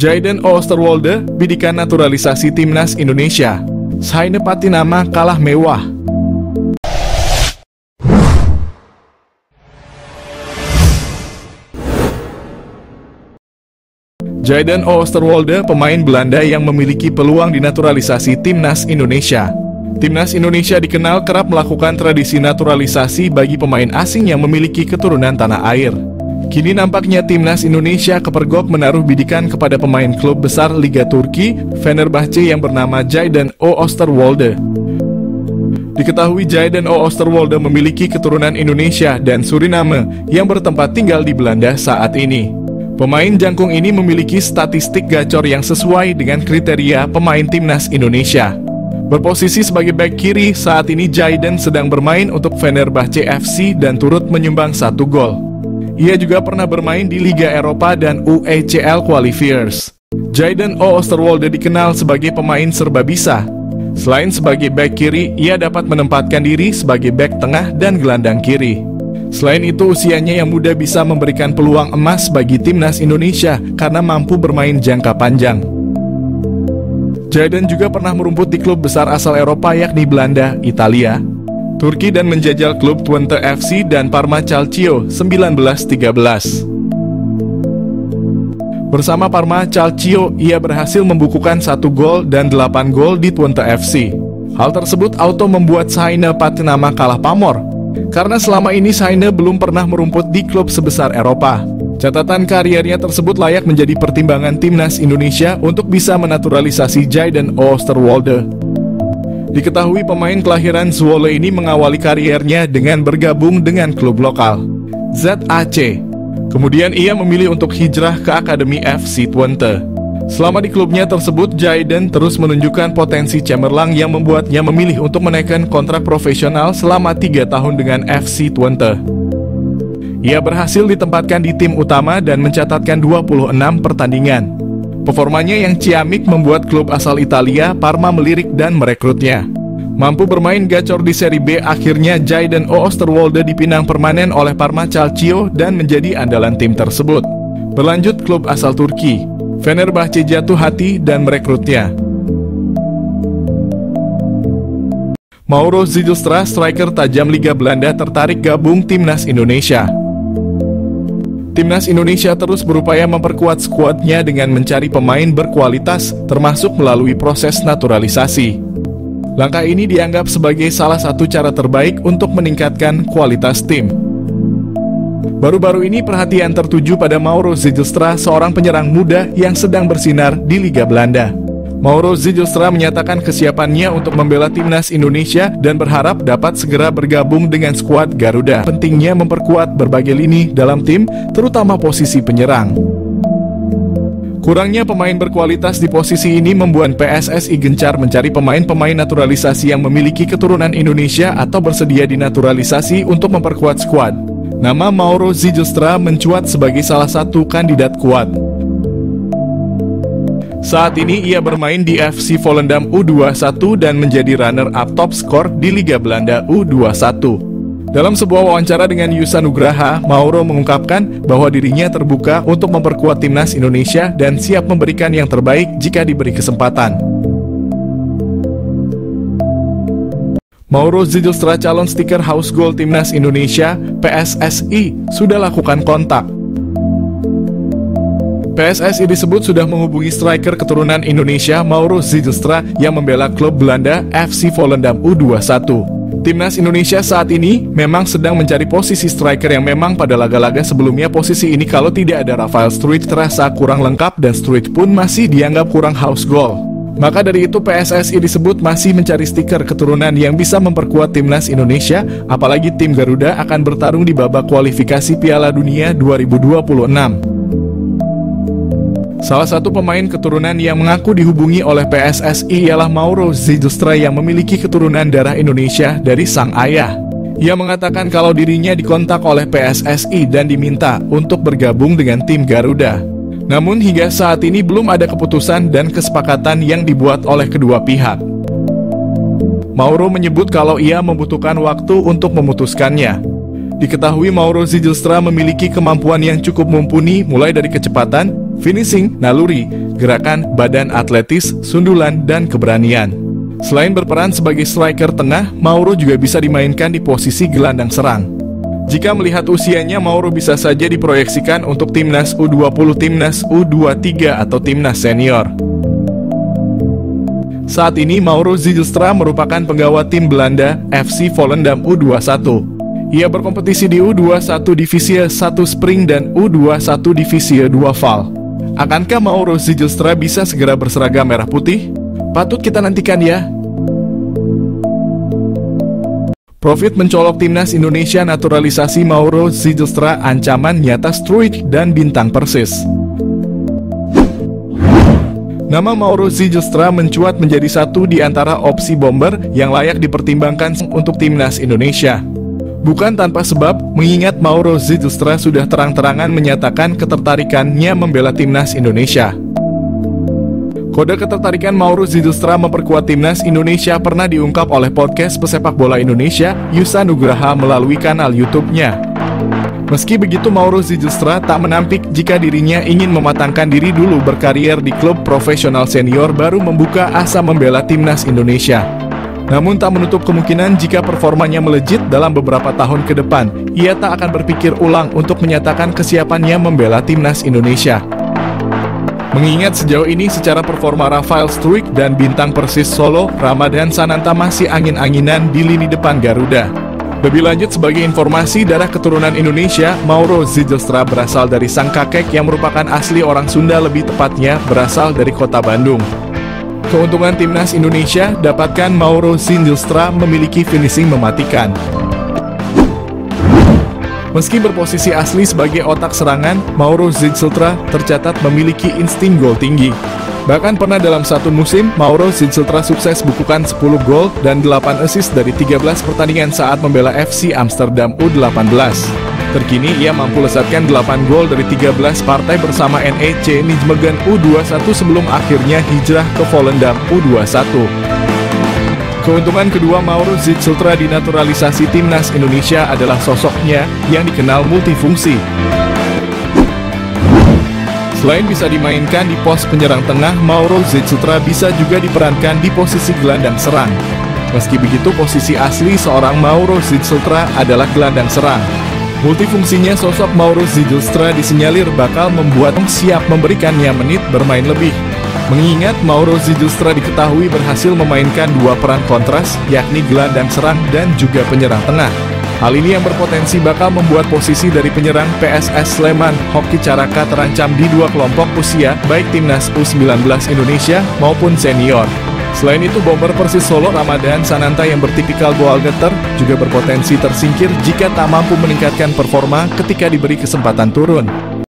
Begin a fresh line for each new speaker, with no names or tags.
Jayden Oosterwolde, bidikan naturalisasi Timnas Indonesia. Saine Patinama kalah mewah. Jayden Oosterwolde, pemain Belanda yang memiliki peluang dinaturalisasi Timnas Indonesia. Timnas Indonesia dikenal kerap melakukan tradisi naturalisasi bagi pemain asing yang memiliki keturunan tanah air. Kini nampaknya Timnas Indonesia kepergok menaruh bidikan kepada pemain klub besar Liga Turki, Fenerbahce yang bernama Jayden Oosterwolde. Diketahui Jayden Oosterwolde memiliki keturunan Indonesia dan Suriname yang bertempat tinggal di Belanda saat ini. Pemain jangkung ini memiliki statistik gacor yang sesuai dengan kriteria pemain Timnas Indonesia. Berposisi sebagai bek kiri, saat ini Jayden sedang bermain untuk Fenerbahce FC dan turut menyumbang 1 gol. Ia juga pernah bermain di Liga Eropa dan UECL Qualifiers. Jayden Oosterwolde dikenal sebagai pemain serba bisa. Selain sebagai bek kiri, ia dapat menempatkan diri sebagai bek tengah dan gelandang kiri. Selain itu, usianya yang muda bisa memberikan peluang emas bagi Timnas Indonesia karena mampu bermain jangka panjang. Jayden juga pernah merumput di klub besar asal Eropa yakni Belanda, Italia, Turki dan menjajal klub Twente FC dan Parma Calcio 1913. Bersama Parma Calcio, ia berhasil membukukan 1 gol dan 8 gol di Twente FC. Hal tersebut auto membuat Saine Patinama kalah pamor, karena selama ini Saine belum pernah merumput di klub sebesar Eropa. Catatan kariernya tersebut layak menjadi pertimbangan Timnas Indonesia untuk bisa menaturalisasi Jayden Oosterwolde. Diketahui pemain kelahiran Zwolle ini mengawali kariernya dengan bergabung dengan klub lokal, ZAC. Kemudian ia memilih untuk hijrah ke Akademi FC Twente. Selama di klubnya tersebut, Jayden terus menunjukkan potensi cemerlang yang membuatnya memilih untuk menaikkan kontrak profesional selama 3 tahun dengan FC Twente. Ia berhasil ditempatkan di tim utama dan mencatatkan 26 pertandingan. Performanya yang ciamik membuat klub asal Italia, Parma, melirik dan merekrutnya. Mampu bermain gacor di Serie B, akhirnya Jayden Oosterwolde dipinang permanen oleh Parma Calcio dan menjadi andalan tim tersebut. Berlanjut, klub asal Turki, Fenerbahce, jatuh hati dan merekrutnya. Mauro Zijlstra, striker tajam Liga Belanda, tertarik gabung Timnas Indonesia. Timnas Indonesia terus berupaya memperkuat skuadnya dengan mencari pemain berkualitas, termasuk melalui proses naturalisasi. Langkah ini dianggap sebagai salah satu cara terbaik untuk meningkatkan kualitas tim. Baru-baru ini perhatian tertuju pada Mauro Zijlstra, seorang penyerang muda yang sedang bersinar di Liga Belanda. Mauro Zijlstra menyatakan kesiapannya untuk membela Timnas Indonesia dan berharap dapat segera bergabung dengan skuad Garuda. Pentingnya memperkuat berbagai lini dalam tim, terutama posisi penyerang. Kurangnya pemain berkualitas di posisi ini membuat PSSI gencar mencari pemain-pemain naturalisasi yang memiliki keturunan Indonesia atau bersedia dinaturalisasi untuk memperkuat skuad. Nama Mauro Zijlstra mencuat sebagai salah satu kandidat kuat. Saat ini ia bermain di FC Volendam U21 dan menjadi runner-up top skor di Liga Belanda U21. Dalam sebuah wawancara dengan Yusa Nugraha, Mauro mengungkapkan bahwa dirinya terbuka untuk memperkuat Timnas Indonesia dan siap memberikan yang terbaik jika diberi kesempatan. Mauro Zijlstra, calon stiker House Goal Timnas Indonesia, PSSI, sudah lakukan kontak. PSSI disebut sudah menghubungi striker keturunan Indonesia Mauro Zijlstra yang membela klub Belanda FC Volendam U21. Timnas Indonesia saat ini memang sedang mencari posisi striker yang memang pada laga-laga sebelumnya posisi ini kalau tidak ada Rafael Struijk terasa kurang lengkap dan Struijk pun masih dianggap kurang house goal. Maka dari itu PSSI disebut masih mencari stiker keturunan yang bisa memperkuat Timnas Indonesia, apalagi tim Garuda akan bertarung di babak kualifikasi Piala Dunia 2026. Salah satu pemain keturunan yang mengaku dihubungi oleh PSSI ialah Mauro Zijlstra yang memiliki keturunan darah Indonesia dari sang ayah. Ia mengatakan kalau dirinya dikontak oleh PSSI dan diminta untuk bergabung dengan tim Garuda. Namun hingga saat ini belum ada keputusan dan kesepakatan yang dibuat oleh kedua pihak. Mauro menyebut kalau ia membutuhkan waktu untuk memutuskannya. Diketahui Mauro Zijlstra memiliki kemampuan yang cukup mumpuni mulai dari kecepatan, finishing, naluri, gerakan, badan atletis, sundulan, dan keberanian. Selain berperan sebagai striker tengah, Mauro juga bisa dimainkan di posisi gelandang serang. Jika melihat usianya, Mauro bisa saja diproyeksikan untuk timnas U20, timnas U23, atau timnas senior. Saat ini Mauro Zijlstra merupakan penggawa tim Belanda FC Volendam U21. Ia berkompetisi di U21 Divisi 1 Spring dan U21 Divisi 2 Val. Akankah Mauro Zijlstra bisa segera berseragam merah putih? Patut kita nantikan ya. Profit mencolok timnas Indonesia naturalisasi Mauro Zijlstra, ancaman nyata Struijk dan bintang Persis. Nama Mauro Zijlstra mencuat menjadi satu di antara opsi bomber yang layak dipertimbangkan untuk timnas Indonesia. Bukan tanpa sebab, mengingat Mauro Zijlstra sudah terang-terangan menyatakan ketertarikannya membela timnas Indonesia. Kode ketertarikan Mauro Zijlstra memperkuat timnas Indonesia pernah diungkap oleh podcast pesepak bola Indonesia, Yusa Nugraha, melalui kanal YouTube-nya. Meski begitu, Mauro Zijlstra tak menampik jika dirinya ingin mematangkan diri dulu berkarier di klub profesional senior baru membuka asa membela timnas Indonesia. Namun tak menutup kemungkinan jika performanya melejit dalam beberapa tahun ke depan, ia tak akan berpikir ulang untuk menyatakan kesiapannya membela timnas Indonesia. Mengingat sejauh ini secara performa Rafael Struijk dan bintang Persis Solo, Ramadan Sananta masih angin-anginan di lini depan Garuda. Lebih lanjut, sebagai informasi, darah keturunan Indonesia, Mauro Zijlstra berasal dari sang kakek yang merupakan asli orang Sunda, lebih tepatnya berasal dari kota Bandung. Keuntungan timnas Indonesia, dapatkan Mauro Zijlstra memiliki finishing mematikan. Meski berposisi asli sebagai otak serangan, Mauro Zijlstra tercatat memiliki insting gol tinggi. Bahkan pernah dalam satu musim, Mauro Zijlstra sukses bukukan 10 gol dan 8 assist dari 13 pertandingan saat membela FC Amsterdam U18. Terkini ia mampu lesatkan 8 gol dari 13 partai bersama NEC Nijmegen U21 sebelum akhirnya hijrah ke Volendam U21. Keuntungan kedua Mauro Zijlstra di naturalisasi timnas Indonesia adalah sosoknya yang dikenal multifungsi. Selain bisa dimainkan di pos penyerang tengah, Mauro Zijlstra bisa juga diperankan di posisi gelandang serang. Meski begitu, posisi asli seorang Mauro Zijlstra adalah gelandang serang. Multifungsinya sosok Mauro Zijlstra disinyalir bakal membuat siap memberikannya menit bermain lebih. Mengingat Mauro Zijlstra diketahui berhasil memainkan dua peran kontras, yakni gelandang serang dan juga penyerang tengah. Hal ini yang berpotensi bakal membuat posisi dari penyerang PSS Sleman, Hoki Caraka terancam di dua kelompok usia, baik timnas U19 Indonesia maupun senior. Selain itu, bomber Persis Solo Ramadan Sananta yang bertipikal goal getter juga berpotensi tersingkir jika tak mampu meningkatkan performa ketika diberi kesempatan turun.